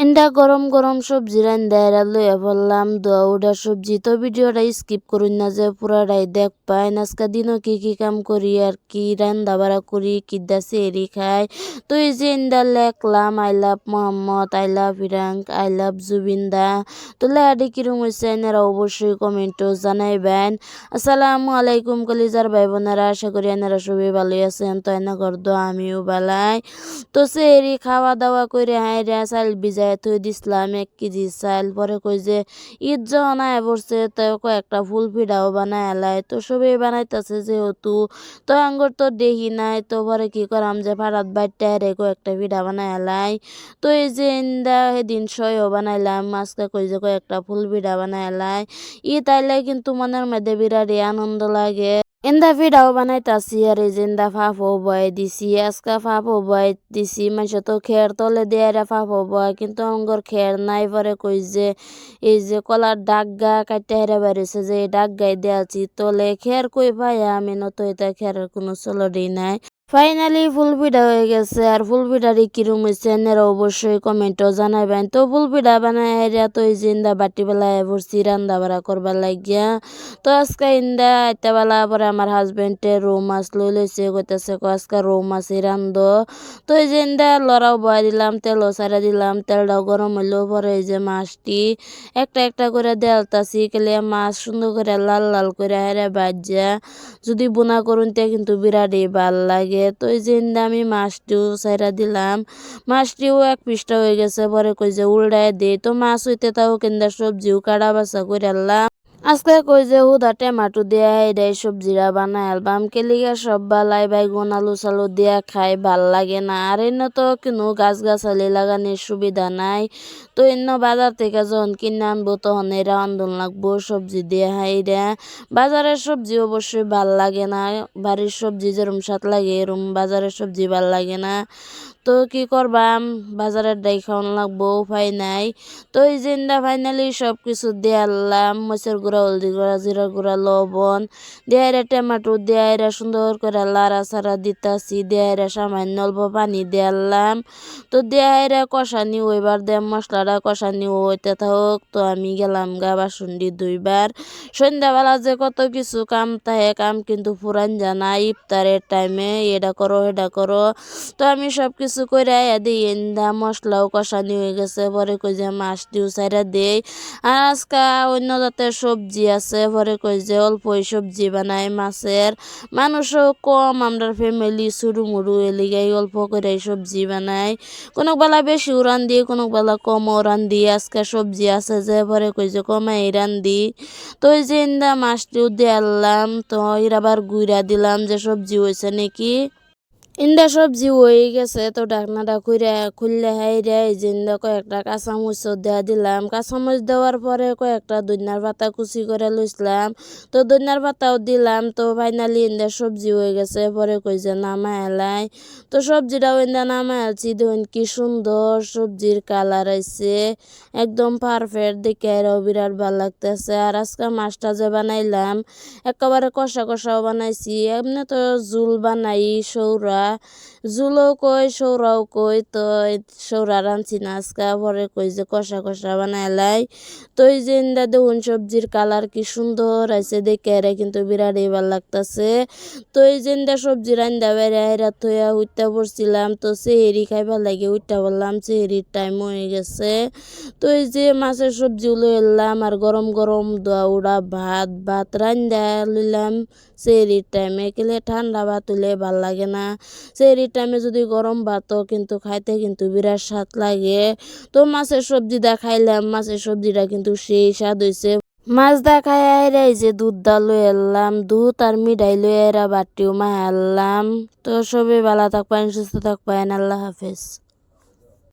এন্ডা গরম গরম সবজি রান্দাইরা লইয়া বললাম দৌড়া সবজি তো ভিডিওটা স্কিপ করুন না যে পুরাটাই দেখ পাই আজকে দিনও কি কাম করি আর কি রান্দা বাড়া করি কিদ্দা সেরি খাই তো এই যে এন্ডা লেখলাম I love Mohammad I love ইরাঙ্ক আই লাভ জুবিন্দা তো লেহাডি কিরম হয়েছে এনারা অবশ্যই কমেন্টও জানাইবেন। আসসালামু আলাইকুম কলিজার ভাই বোনেরা, আশা করি এনারা সবাই ভালোই আছেন। তো এনা করতো আমিও বালাই। তো সেরি খাওয়া দাওয়া করে হাইরা চাল ভিজাই থই দিছিলাম 1 কেজি চাল। পরে কই যে ঈদ যখন আয় পড়ছে তো কয়েকটা ফুল পিঠাও বানায় এলাই। তো সবই বানাইতেছে যেহেতু তো আঙ্গুর তো দেখি নাই, তো পরে কি করাম যে ভাড়াত বাইরটা হেরে কয়েকটা পিঠা বানায় এলাই। তো এই যে ইন্দা সেদিন সয়ও বানাইলাম, আজকে কই যে কয়েকটা ফুল পিঠা বানায় এলাই। ঈদ আইলে কিন্তু মনের মধ্যে বিরাটই আনন্দ লাগে। এন্দা পিঠাও বানাইতাছি আর এই যে এন্দা ফাফও বয়ে দিছি। আজকা ফাফও বয়ে দিছি, মানুষ তো খের তলে দিয়ে ফাফও বয়, কিন্তু অঙ্গর খের নাই। পরে কই যে এই যে কলার ডাগা কাটতে হেরে বেড়েছে যে এই ডাগাই দেয়াছি তলে, খের কই পাই আমি নত এটা খেরের কোনো চলরেই নাই। ফাইনালি ফুল পিঠা হয়ে গেছে। আর ফুল পিঠারি কিরম হয়েছে এনারা অবশ্যই কমেন্টও জানাবেন। তো ফুল পিঠা বানায় হেরিয়া তো এই যে ইন্দা বাটি বেলায় পড়ছি রান্দা বাড়া করবার লাগিয়া। তো আজকে ইন্দা আইতা বেলা পরে আমার হাজবেন্ডে রৌ মাছ লইছে, কইতেছে আজকে রৌ মাছই রান্ধ। তো এই যে ইন্দা লড়াও বয়া দিলাম, তেলও ছাড়া দিলাম, তেলটাও গরম হইলো। পরে এই যে মাছটি একটা একটা করে দেলতাছি, কেলিয়া মাছ সুন্দর করে লাল লাল করে হেরে ভাজা যদি বোনা করুন তে কিন্তু বিরাটই ভাল লাগে। তো এই যে আমি মাছটিও ছাইরা দিলাম, মাছটিও 1 পিসটা হয়ে গেছে। পরে কই যে উল্টায় দিই, তো মাছ হইতে তাও কিন্দা সবজিও কাটা বাছা করে আনলাম। আজকে কই যে হুদা টেমাটো দিয়া এটাই সবজিরা বানাই আলবাম, কেলিগা সব বালাই বাইগুন আলু সালু দিয়া খাই ভাল লাগে না। আর এনে তো কোনো গাছ গাছালি লাগানোর সুবিধা নাই। তো এনে বাজার থেকে যখন কিনে আনবো তখন এরা আন্দোলন লাগবো সবজি দিয়ে হাইরা। বাজারের সবজি অবশ্যই ভাল লাগে না, বাড়ির সবজি যেরম স্বাদ লাগে এরম বাজারের সবজি ভাল লাগে না। তো কি করবাম, বাজারের ডাই খাওয়ান লাগবো, উপায় নাই। তো এই যে ফাইনালি সব কিছু দিয়ে আনলাম, মরিচের গুঁড়া, হলদি গুঁড়া, জিরা গুঁড়া, লবণ দিয়ে টমেটো দিয়ে সুন্দর করে লাড়া ছাড়া দিতাছি, দিয়ে সামান্য অল্প পানি দিয়ে আনলাম। তো দিয়ে কষানি হইবার দে, মশলাটা কষানি হইতে থাক। তো আমি গেলাম গা বাসন দি দুইবার। সন্ধ্যাবেলা যে কত কিছু কাম থাকে, কাম কিন্তু ফুরান জানা ইফতারের টাইমে এটা করো এটা করো। তো আমি সব কিছু করে দিই, এন্দা মশলাও কষানি হয়ে গেছে। পরে কই যে মাছটিও ছাইরা দেই। আর আজকে অন্য জাতের সবজি আছে, পরে কই যে অল্পই সবজি বানাই মাছের, মানুষও কম, আমরা ফ্যামিলি শুরু মুড়ু এলিগাই অল্প করে সবজি বানাই। কোনো বেলা বেশি উড়ান দিই, কোনো বেলা কম উড়ান দিই। আজকে সবজি আছে যে পরে কই যে কমাই রান্ধি। তো ওই যে ইন্দা মাছটিও দিয়ে আনলাম, তো এর আবার গুইরা দিলাম যে সবজি হয়েছে নাকি। ইন্দা সবজি হয়ে গেছে, তো ঢাকনাটা খুললে হাইরা এই যে কয়েকটা কাঁচামরিচ দেওয়া দিলাম। কাঁচামরিচ দেওয়ার পরে কয়েকটা ধনিয়ার পাতা কুচি করে লইছিলাম, তো ধনিয়ার পাতাও দিলাম। তো ফাইনালি ইন্দা সবজি হয়ে গেছে। পরে কই যে নামায় এলাই। তো সবজিটাও ইন্দা নামায় আলছি, দেখুন কি সুন্দর সবজির কালার আইছে, একদম পারফেক্ট, দেখে আরও বিরাট ভালো লাগতেছে। আর আজকে মাছটা যে বানাইলাম একেবারে কষা কষাও বানাইছি, এমনি তো জুল বানাই সৌরা, জুলও কই সৌরাও কই। তো সৌরা রাঁধছি না আজকা, পরে কই যে কষা কষা বানাইলাই। তো এই যে ইন্দা দেখুন সবজির কালার কি সুন্দর আছে, দেখে এরা কিন্তু বিরাটই ভাল লাগতেছে। তো এই যে ইন্দা সবজি রান্দা বেড়ে হেরা থইয়া উঠতে পড়ছিলাম। তো সেহেরি খাইবার লাগে উঠতে বললাম, সেহেরির টাইম হয়ে গেছে। তো এই যে মাছের সবজিগুলো এলাম আর গরম গরম দৌড়া ভাত ভাত রান্দা লইলাম সেহরির টাইমে, কেলে ঠান্ডা ভাত হইলে ভাল লাগে না। সেহরির টাইমে যদি গরম ভাতও কিন্তু খাইতে কিন্তু বিরাট স্বাদ লাগে। তো মাছের সবজিটা খাইলাম, মাছের সবজিটা কিন্তু সেই স্বাদ হয়েছে। মাছ দা খাই আইরা এই যে দুধ দা লই এলাম, দুধ আর মিঠাই লই আইরা বাটিও মা আনলাম। তো সবাই ভালো থাকবেন, সুস্থ থাকবেন, আল্লাহ হাফেজ।